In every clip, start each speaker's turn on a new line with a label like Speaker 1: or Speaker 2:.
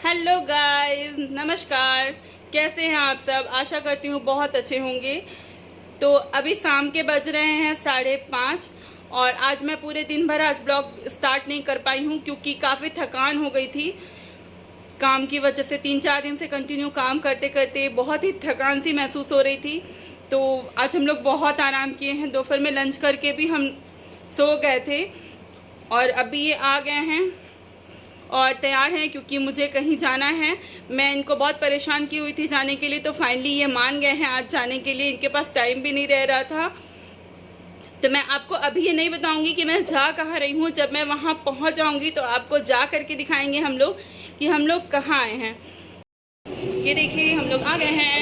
Speaker 1: Hello guys, नमस्कार। कैसे हैं आप सब? आशा करती हूँ बहुत अच्छे होंगे। तो अभी शाम के बज रहे हैं 5:30 और आज मैं पूरे दिन भर आज ब्लॉग स्टार्ट नहीं कर पाई हूँ क्योंकि काफ़ी थकान हो गई थी काम की वजह से। 3-4 दिन से कंटिन्यू काम करते करते बहुत ही थकान सी महसूस हो रही थी। तो आज हम लोग बहुत आराम किए हैं। दोपहर में लंच करके भी हम सो गए थे और अभी ये आ गए हैं और तैयार हैं क्योंकि मुझे कहीं जाना है। मैं इनको बहुत परेशान की हुई थी जाने के लिए, तो फाइनली ये मान गए हैं आज जाने के लिए। इनके पास टाइम भी नहीं रह रहा था। तो मैं आपको अभी ये नहीं बताऊंगी कि मैं जा कहाँ रही हूँ। जब मैं वहाँ पहुँच जाऊँगी तो आपको जा करके दिखाएंगे हम लोग कि हम लोग कहाँ आए हैं। ये देखिए हम लोग आ गए हैं।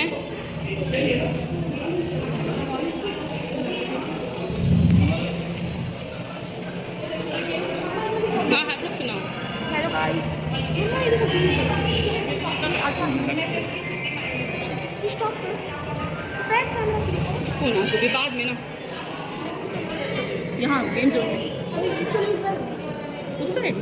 Speaker 2: हेलो गाइस,
Speaker 1: पूना से भी बाद में ना यहाँ गेम जो उस साइड।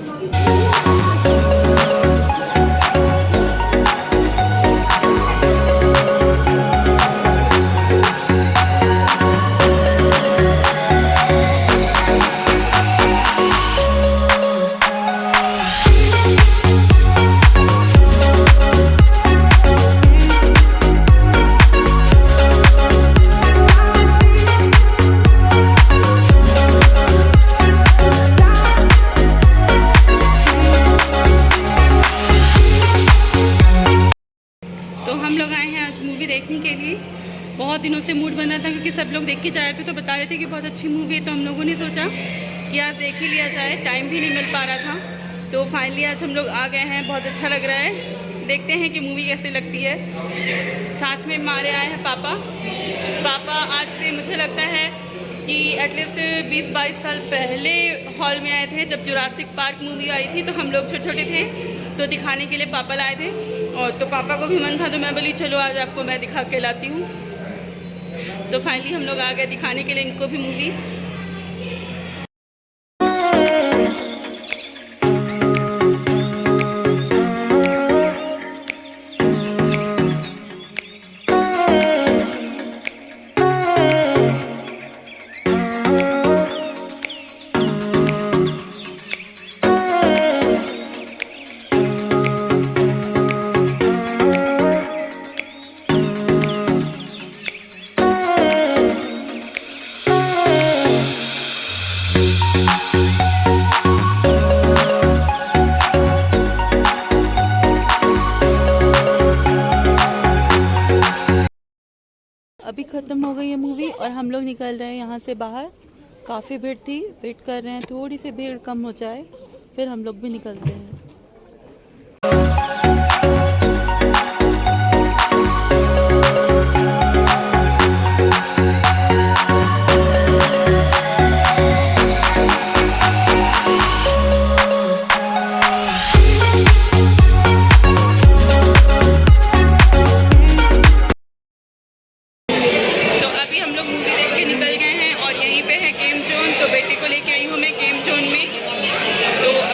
Speaker 1: तो हम लोग आए हैं आज मूवी देखने के लिए। बहुत दिनों से मूड बना था क्योंकि सब लोग देख के जा रहे थे तो बता रहे थे कि बहुत अच्छी मूवी है। तो हम लोगों ने सोचा कि आज देख ही लिया जाए, टाइम भी नहीं मिल पा रहा था। तो फाइनली आज हम लोग आ गए हैं। बहुत अच्छा लग रहा है। देखते हैं कि मूवी कैसे लगती है। साथ में हमारे आए हैं पापा आज से मुझे लगता है कि एटलीस्ट 20-22 साल पहले हॉल में आए थे जब जुरासिक पार्क मूवी आई थी। तो हम लोग छोटे छोटे थे तो दिखाने के लिए पापा लाए थे और तो पापा को भी मन था तो मैं बोली चलो आज आपको मैं दिखा के लाती हूँ। तो फाइनली हम लोग आ गए दिखाने के लिए इनको भी मूवी। अभी ख़त्म हो गई है मूवी और हम लोग निकल रहे हैं यहाँ से बाहर। काफ़ी भीड़ थी, वेट कर रहे हैं थोड़ी सी भीड़ कम हो जाए फिर हम लोग भी निकलते हैं।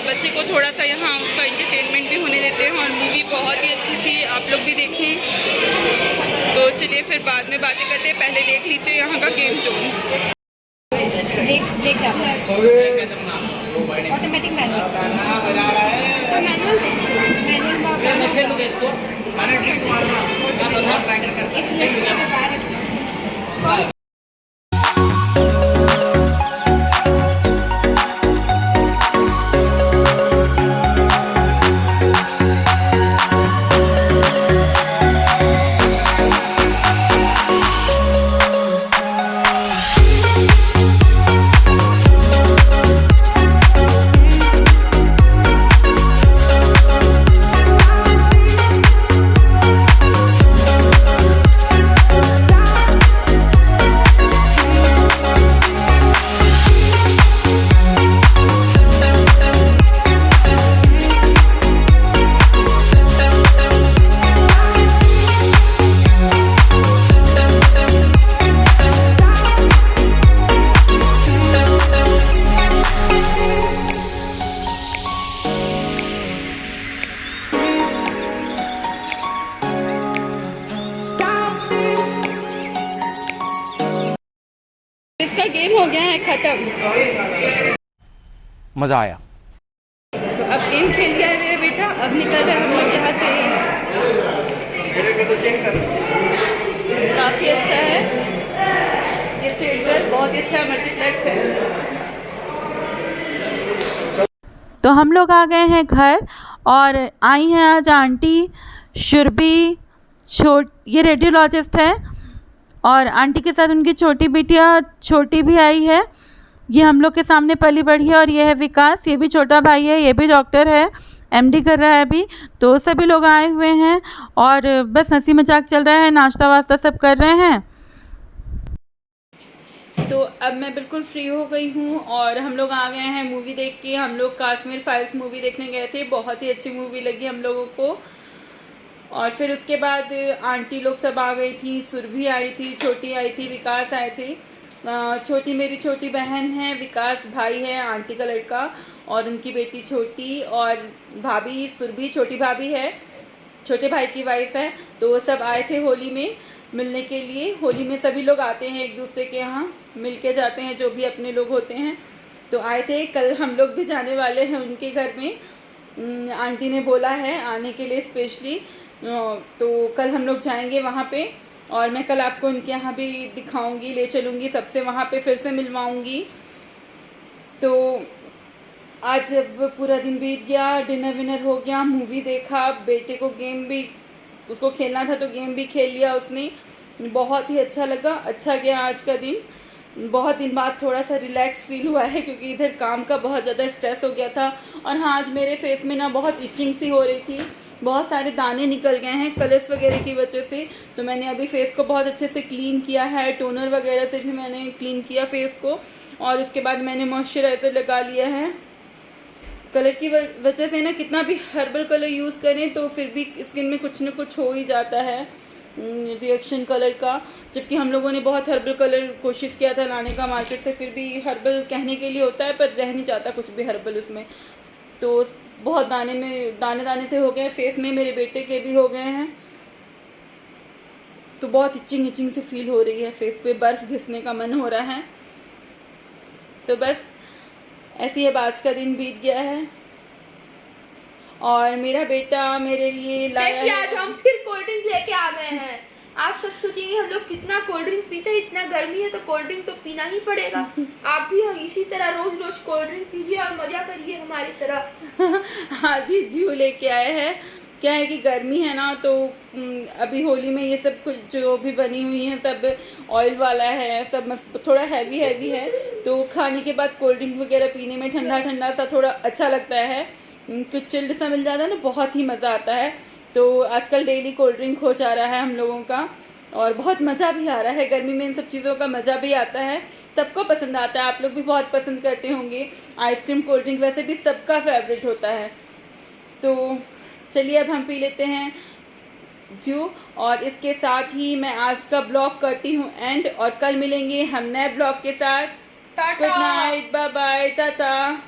Speaker 1: बच्चे को थोड़ा सा यहाँ उसका एंटरटेनमेंट भी होने देते हैं और मूवी बहुत ही अच्छी थी, आप लोग भी देखें। तो चलिए फिर बाद में बातें करते हैं, पहले देख लीजिए यहाँ का game zone.
Speaker 2: Automatic manual
Speaker 1: game हो गया है खत्म।
Speaker 3: मज़ा आया।
Speaker 1: तो अब गेम खेल लिया है मेरा बेटा, अब निकल रहे हैं हम लोग यहाँ से। काफ़ी अच्छा है ये थिएटर, बहुत ही अच्छा मल्टीप्लेक्स है। तो हम लोग आ गए हैं घर और आई हैं आज आंटी, शुरबी, ये रेडियोलॉजिस्ट है और आंटी के साथ उनकी छोटी बिटिया छोटी भी आई है। ये हम लोग के सामने पली बढ़ी है और ये है विकास, ये भी छोटा भाई है, ये भी डॉक्टर है, एमडी कर रहा है अभी। तो सभी लोग आए हुए हैं और बस हंसी मजाक चल रहा है, नाश्ता वास्ता सब कर रहे हैं। तो अब मैं बिल्कुल फ्री हो गई हूँ और हम लोग आ गए हैं मूवी देख के। हम लोग कश्मीर फाइल्स मूवी देखने गए थे, बहुत ही अच्छी मूवी लगी हम लोगों को। और फिर उसके बाद आंटी लोग सब आ गई थी, सुरभि आई थी, छोटी आई थी, विकास आए थे। छोटी मेरी छोटी बहन है, विकास भाई है, आंटी का लड़का और उनकी बेटी छोटी, और भाभी सुरभि छोटी भाभी है, छोटे भाई की वाइफ है। तो वो सब आए थे होली में मिलने के लिए। होली में सभी लोग आते हैं एक दूसरे के यहाँ, मिल के जाते हैं जो भी अपने लोग होते हैं। तो आए थे, कल हम लोग भी जाने वाले हैं उनके घर में, आंटी ने बोला है आने के लिए स्पेशली। तो कल हम लोग जाएंगे वहाँ पे और मैं कल आपको उनके यहाँ भी दिखाऊंगी, ले चलूँगी सबसे, वहाँ पे फिर से मिलवाऊँगी। तो आज जब पूरा दिन बीत गया, डिनर विनर हो गया, मूवी देखा, बेटे को गेम भी उसको खेलना था तो गेम भी खेल लिया उसने, बहुत ही अच्छा लगा, अच्छा गया आज का दिन। बहुत दिन बाद थोड़ा सा रिलैक्स फील हुआ है क्योंकि इधर काम का बहुत ज़्यादा स्ट्रेस हो गया था। और हाँ, आज मेरे फेस में ना बहुत इचिंग सी हो रही थी, बहुत सारे दाने निकल गए हैं कलर्स वगैरह की वजह से। तो मैंने अभी फेस को बहुत अच्छे से क्लीन किया है, टोनर वगैरह से भी मैंने क्लीन किया फेस को, और उसके बाद मैंने मॉइस्चराइज़र लगा लिया है। कलर की वजह से ना कितना भी हर्बल कलर यूज़ करें तो फिर भी स्किन में कुछ न कुछ हो ही जाता है रिएक्शन कलर का। जबकि हम लोगों ने बहुत हर्बल कलर कोशिश किया था लाने का मार्केट से, फिर भी हर्बल कहने के लिए होता है पर रह नहीं जाता कुछ भी हर्बल उसमें। तो बहुत दाने से हो गए फेस में, मेरे बेटे के भी हो गए हैं। तो बहुत इचिंग से फील हो रही है फेस पे, बर्फ़ घिसने का मन हो रहा है। तो बस ऐसे ही अब आज का दिन बीत गया है और मेरा बेटा मेरे लिए लाया है।
Speaker 2: आज हम फिर कोल्ड ड्रिंक लेके आ गए हैं। आप सब सोचेंगे हम लोग कितना कोल्ड ड्रिंक पीते हैं, इतना गर्मी है तो कोल्ड ड्रिंक तो पीना ही पड़ेगा। आप भी इसी तरह रोज रोज कोल्ड ड्रिंक पीजिए और मजा करिए हमारी तरह।
Speaker 1: हाँ जी, जीव लेके आए हैं। क्या है कि गर्मी है ना, तो अभी होली में ये सब कुछ जो भी बनी हुई है सब ऑयल वाला है, सब थोड़ा हैवी है। तो खाने के बाद कोल्ड ड्रिंक वगैरह पीने में ठंडा सा थोड़ा अच्छा लगता है, कुछ चिल्ड सा मिल जाता है ना, बहुत ही मज़ा आता है। तो आजकल डेली कोल्ड ड्रिंक हो जा रहा है हम लोगों का और बहुत मज़ा भी आ रहा है। गर्मी में इन सब चीज़ों का मज़ा भी आता है, सबको पसंद आता है, आप लोग भी बहुत पसंद करते होंगे। आइसक्रीम कोल्ड ड्रिंक वैसे भी सबका फेवरेट होता है। तो चलिए अब हम पी लेते हैं जू, और इसके साथ ही मैं आज का ब्लॉग करती हूँ एंड, और कल मिलेंगे हम नए ब्लॉग के साथ। Good night, bye bye, Tata.